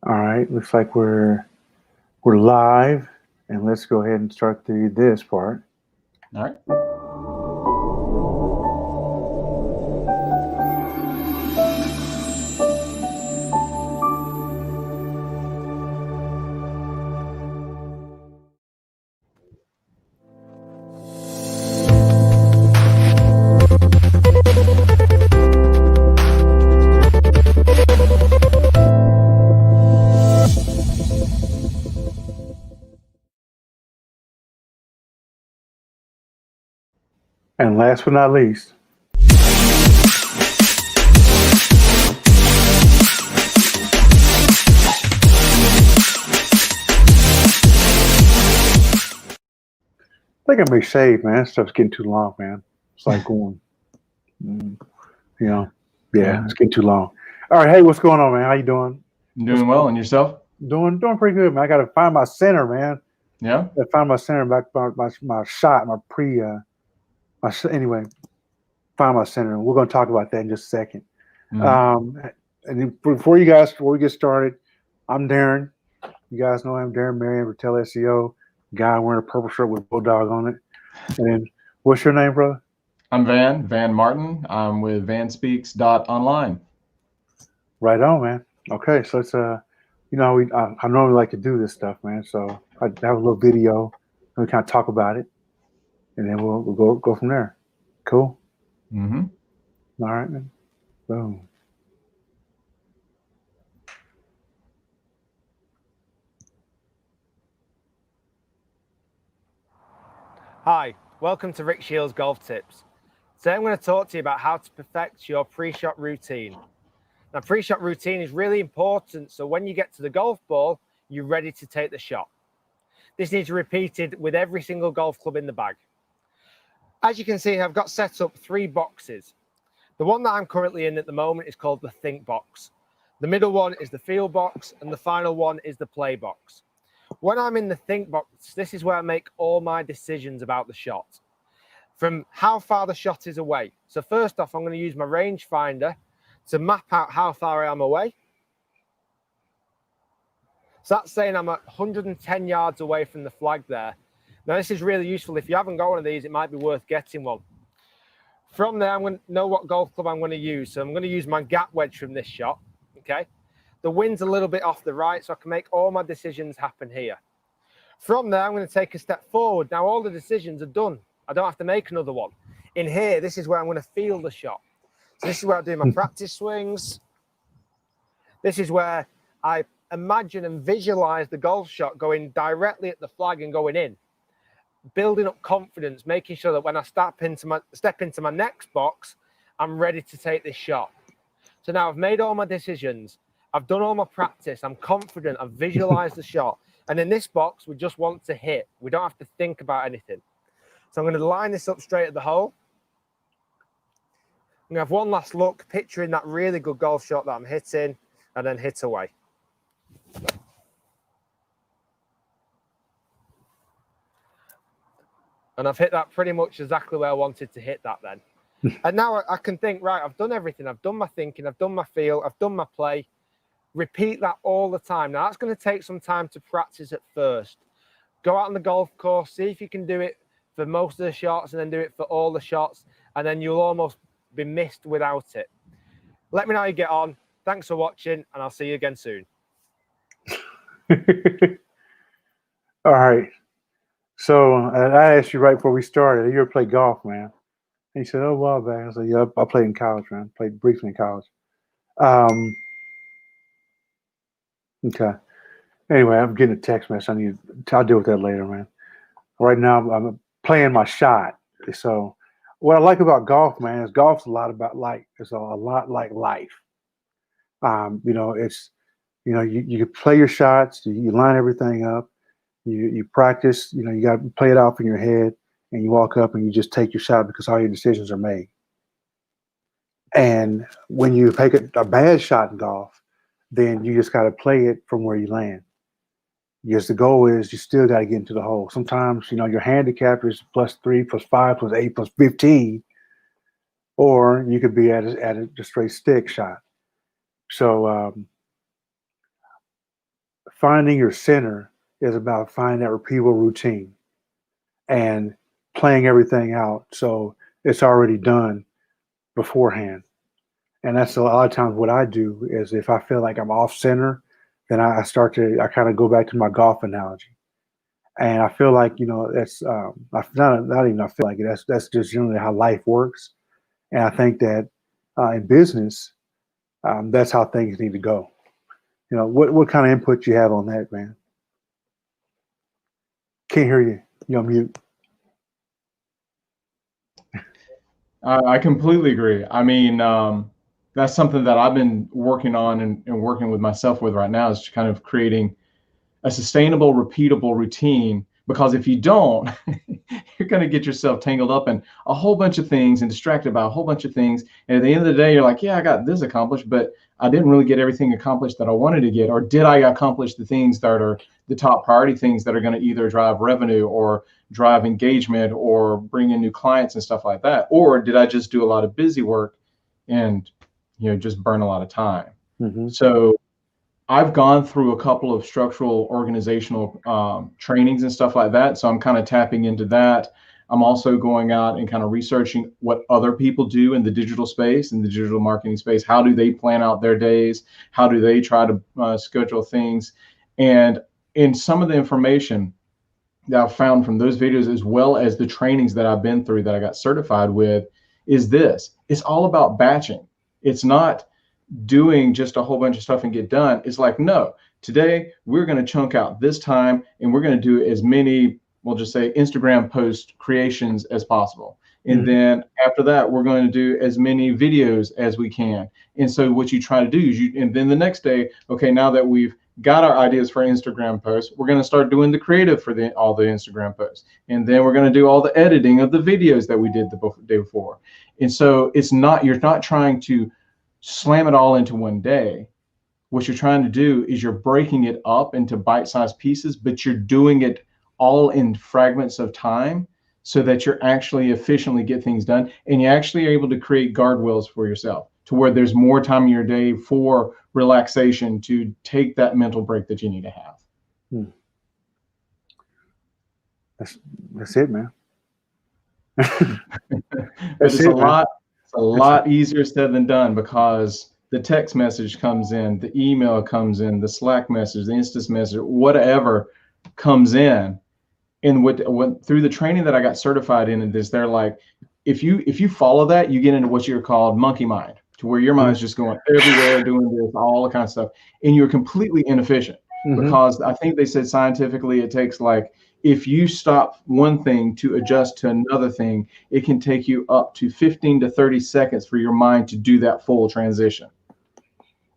All right, looks like we're live, and let's go ahead and start this part. All right. And last but not least, I think I may shave, man. This stuff's getting too long, man. It's like going, mm, you know, yeah, Yeah. it's getting too long. All right, hey, what's going on, man? How you doing? What's Doing well, and yourself? doing pretty good, man. I got to find my center, man. Yeah. I find my center back my shot, my pre anyway. Find my center. We're going to talk about that in just a second. Hmm. Um, and before we get started, I'm Darren. You guys know I'm Darren Marion, Retail SEO, guy wearing a purple shirt with Bulldog on it. And then, what's your name, brother? I'm Van Martin. I'm with vanspeaks.online. Right on, man. Okay, so it's I normally like to do this stuff, man. So I have a little video, and we kind of talk about it, and then we'll go from there. Cool. Hmm. All right, man. Boom. Hi, welcome to Rick Shields Golf Tips. Today I'm going to talk to you about how to perfect your pre-shot routine. Now, pre-shot routine is really important, so when you get to the golf ball, you're ready to take the shot. This needs repeated with every single golf club in the bag. As you can see, I've got set up 3 boxes. The one that I'm currently in at the moment is called the Think box. The middle one is the Feel box, and the final one is the Play box. When I'm in the Think box, this is where I make all my decisions about the shot. From how far the shot is away. So first off, I'm going to use my rangefinder to map out how far I am away. So that's saying I'm at 110 yards away from the flag there. Now this is really useful. If you haven't got one of these, it might be worth getting one. From there, I'm going to know what golf club I'm going to use. So I'm going to use my gap wedge from this shot. Okay. The wind's a little bit off the right, so I can make all my decisions happen here. From there, I'm going to take a step forward. Now all the decisions are done. I don't have to make another one. In here, this is where I'm going to feel the shot. So this is where I do my practice swings. This is where I imagine and visualize the golf shot going directly at the flag and going in. Building up confidence, making sure that when I step into my next box, I'm ready to take this shot. So now I've made all my decisions. I've done all my practice. I'm confident. I've visualized the shot. And in this box, we just want to hit. We don't have to think about anything. So I'm going to line this up straight at the hole. I'm going to have one last look, picturing that really good golf shot that I'm hitting, and then hit away. And I've hit that pretty much exactly where I wanted to hit that then. And now I can think, right, I've done everything. I've done my thinking, I've done my feel, I've done my play. Repeat that all the time. Now that's going to take some time to practice at first. Go out on the golf course, see if you can do it for most of the shots and then do it for all the shots, and then you'll almost be missed without it. Let me know how you get on. Thanks for watching, and I'll see you again soon. All right. So I asked you right before we started, you ever play golf, man? And he said, "Oh, a while back." I said, "Yeah, I played in college, man. Played briefly in college." Um, okay. Anyway, I'm getting a text message. I'll deal with that later, man. Right now, I'm playing my shot. So, what I like about golf, man, is golf's a lot about like it's a lot like life. It's you play your shots, you line everything up, you practice. You got to play it off in your head, and you walk up and you just take your shot because all your decisions are made. And when you take a bad shot in golf, then you just got to play it from where you land. Yes, the goal is you still got to get into the hole. Sometimes, your handicap is +3, +5, +8, +15, or you could be at a straight stick shot. So finding your center is about finding that repeatable routine and playing everything out so it's already done beforehand. And that's a lot of times what I do is if I feel like I'm off center, then I kind of go back to my golf analogy. And I feel like, that's not even I feel like it. That's just generally how life works. And I think that in business, that's how things need to go. What kind of input you have on that, man? Can't hear you. You're on mute. I completely agree. I mean, that's something that I've been working on and working with myself with right now, is kind of creating a sustainable, repeatable routine. Because if you don't, you're going to get yourself tangled up in a whole bunch of things and distracted by a whole bunch of things. And at the end of the day, you're like, yeah, I got this accomplished, but I didn't really get everything accomplished that I wanted to get. Or did I accomplish the things that are the top priority things that are going to either drive revenue or drive engagement or bring in new clients and stuff like that? Or did I just do a lot of busy work and, just burn a lot of time? Mm-hmm. So I've gone through a couple of structural organizational trainings and stuff like that. So I'm kind of tapping into that. I'm also going out and kind of researching what other people do in the digital space, in the digital marketing space. How do they plan out their days? How do they try to schedule things? And in some of the information that I've found from those videos, as well as the trainings that I've been through that I got certified with, is this. It's all about batching. It's not doing just a whole bunch of stuff and get done. It's like, no, today we're going to chunk out this time and we're going to do as many, we'll just say, Instagram post creations as possible. And Mm-hmm. then after that, we're going to do as many videos as we can. And so what you try to do is and then the next day, okay, now that we've got our ideas for Instagram posts, we're going to start doing the creative for all the Instagram posts. And then we're going to do all the editing of the videos that we did the day before. And so you're not trying to slam it all into one day. What you're trying to do is you're breaking it up into bite-sized pieces, but you're doing it all in fragments of time so that you're actually efficiently get things done. And you actually are able to create guardrails for yourself to where there's more time in your day for relaxation to take that mental break that you need to have. That's it, man. But it's a lot easier said than done, because the text message comes in, the email comes in, the Slack message, the Insta message, whatever comes in. And what through the training that I got certified in this, they're like, if you follow that, you get into what you're called monkey mind, to where your mind's just going everywhere, doing this, all the kind of stuff, and you're completely inefficient. Mm-hmm. Because I think they said scientifically it takes, like, if you stop one thing to adjust to another thing, it can take you up to 15 to 30 seconds for your mind to do that full transition.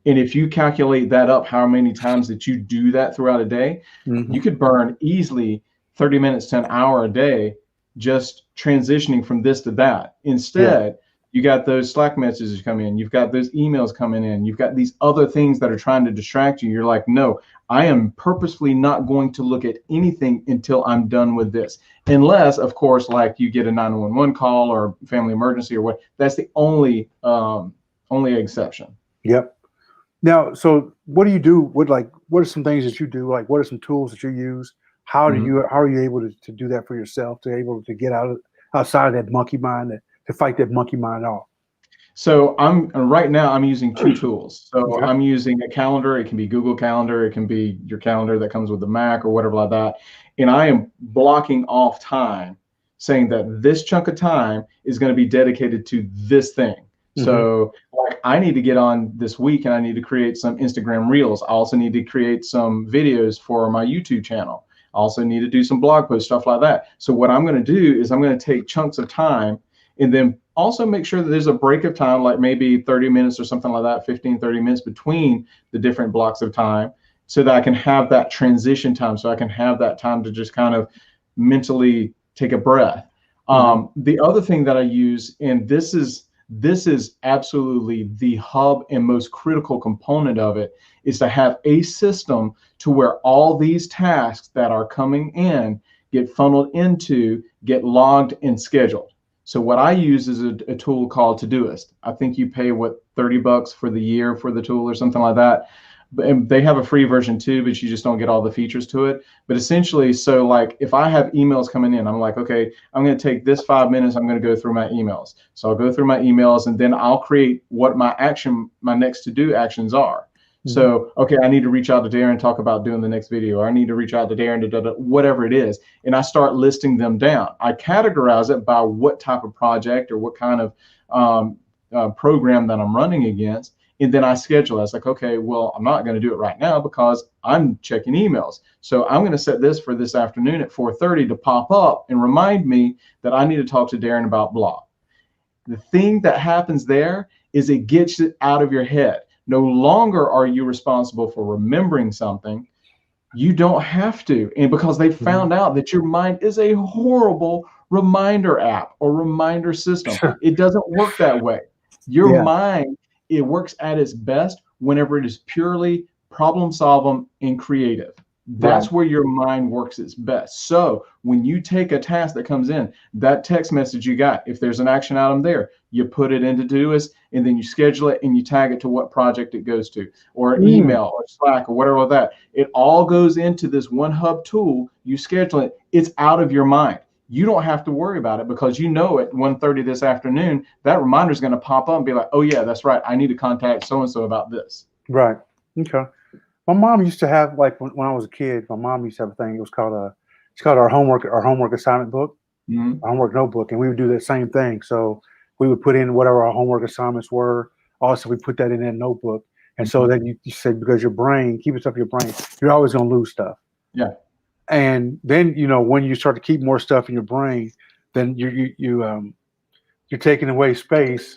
And if you calculate that up, how many times that you do that throughout a day, Mm-hmm. you could burn easily 30 minutes to an hour a day just transitioning from this to that. Instead, you got those Slack messages come in, you've got those emails coming in, you've got these other things that are trying to distract you. You're like, no, I am purposefully not going to look at anything until I'm done with this. Unless, of course, like you get a 911 call or family emergency or what, that's the only exception. Yep. Now, so what do you do? What are some things that you do? Like, what are some tools that you use? How are you able to do that for yourself, to able to get outside of that monkey mind, to fight that monkey mind off? So right now I'm using two tools. So Okay. I'm using a calendar. It can be Google Calendar. It can be your calendar that comes with the Mac or whatever like that. And I am blocking off time, saying that this chunk of time is going to be dedicated to this thing. Mm-hmm. So like, I need to get on this week and I need to create some Instagram Reels. I also need to create some videos for my YouTube channel. I also need to do some blog posts, stuff like that. So what I'm going to do is I'm going to take chunks of time and then also make sure that there's a break of time, like maybe 30 minutes or something like that, 15, 30 minutes between the different blocks of time, so that I can have that transition time, so I can have that time to just kind of mentally take a breath. Mm-hmm. The other thing that I use, and this is absolutely the hub and most critical component of it, is to have a system to where all these tasks that are coming in get funneled into, get logged and scheduled. So what I use is a tool called Todoist. I think you pay $30 for the year for the tool or something like that. and they have a free version too, but you just don't get all the features to it. But essentially, so like if I have emails coming in, I'm like, okay, I'm going to take this 5 minutes. I'm going to go through my emails. So I'll go through my emails, and then I'll create what my next to do actions are. So, okay, I need to reach out to Darren and talk about doing the next video, or I need to reach out to Darren to whatever it is. And I start listing them down. I categorize it by what type of project or what kind of program that I'm running against. And then I schedule it. It's like, okay, well, I'm not going to do it right now because I'm checking emails. So I'm going to set this for this afternoon at 4:30 to pop up and remind me that I need to talk to Darren about blah. The thing that happens there is it gets it out of your head. No longer are you responsible for remembering something. You don't have to. And because they found out that your mind is a horrible reminder app or reminder system. It doesn't work that way. Your mind, it works at its best whenever it is purely problem solving and creative. That's where your mind works its best. So when you take a task that comes in, that text message you got, if there's an action item there, you put it into Todoist, and then you schedule it and you tag it to what project it goes to, or an email or Slack or whatever like that. It all goes into this one hub tool. You schedule it. It's out of your mind. You don't have to worry about it because you know at 1:30 this afternoon, that reminder is going to pop up and be like, oh yeah, that's right. I need to contact so-and-so about this. Right. Okay. My mom used to have, like, when I was a kid, my mom used to have a thing. It was called our homework assignment book, our homework notebook, and we would do that same thing. So we would put in whatever our homework assignments were. Also, we put that in that notebook, and so then you said, because your brain, keep stuff in your brain, you're always going to lose stuff. Yeah. And then when you start to keep more stuff in your brain, then you're taking away space.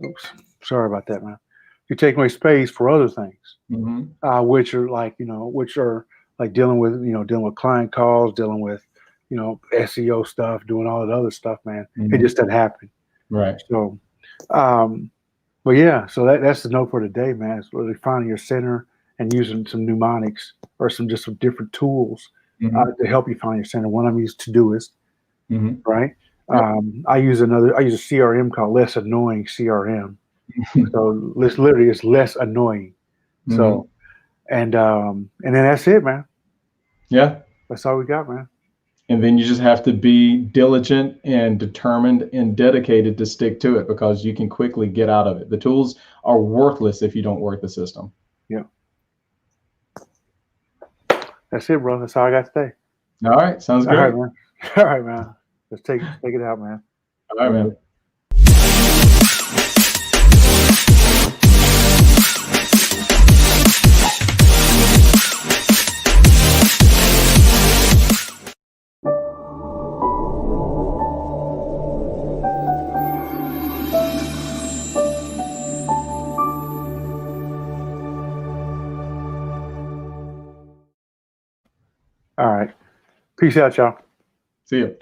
Oops, sorry about that, man. You're taking away space for other things, which are like dealing with client calls, dealing with SEO stuff, doing all that other stuff, man. It just doesn't happen. Right. So, but yeah, so that's the note for today, man. It's really finding your center and using some mnemonics or some different tools to help you find your center. One of them is Todoist, right? Yep. I use a CRM called Less Annoying CRM. So this literally is less annoying. So, and then that's it, man. Yeah. That's all we got, man. And then you just have to be diligent and determined and dedicated to stick to it, because you can quickly get out of it. The tools are worthless if you don't work the system. Yeah. That's it, bro. That's all I got today. All right. Sounds good. All right, man. All right, man. Let's take it out, man. All right, man. All right. Peace out, y'all. See you.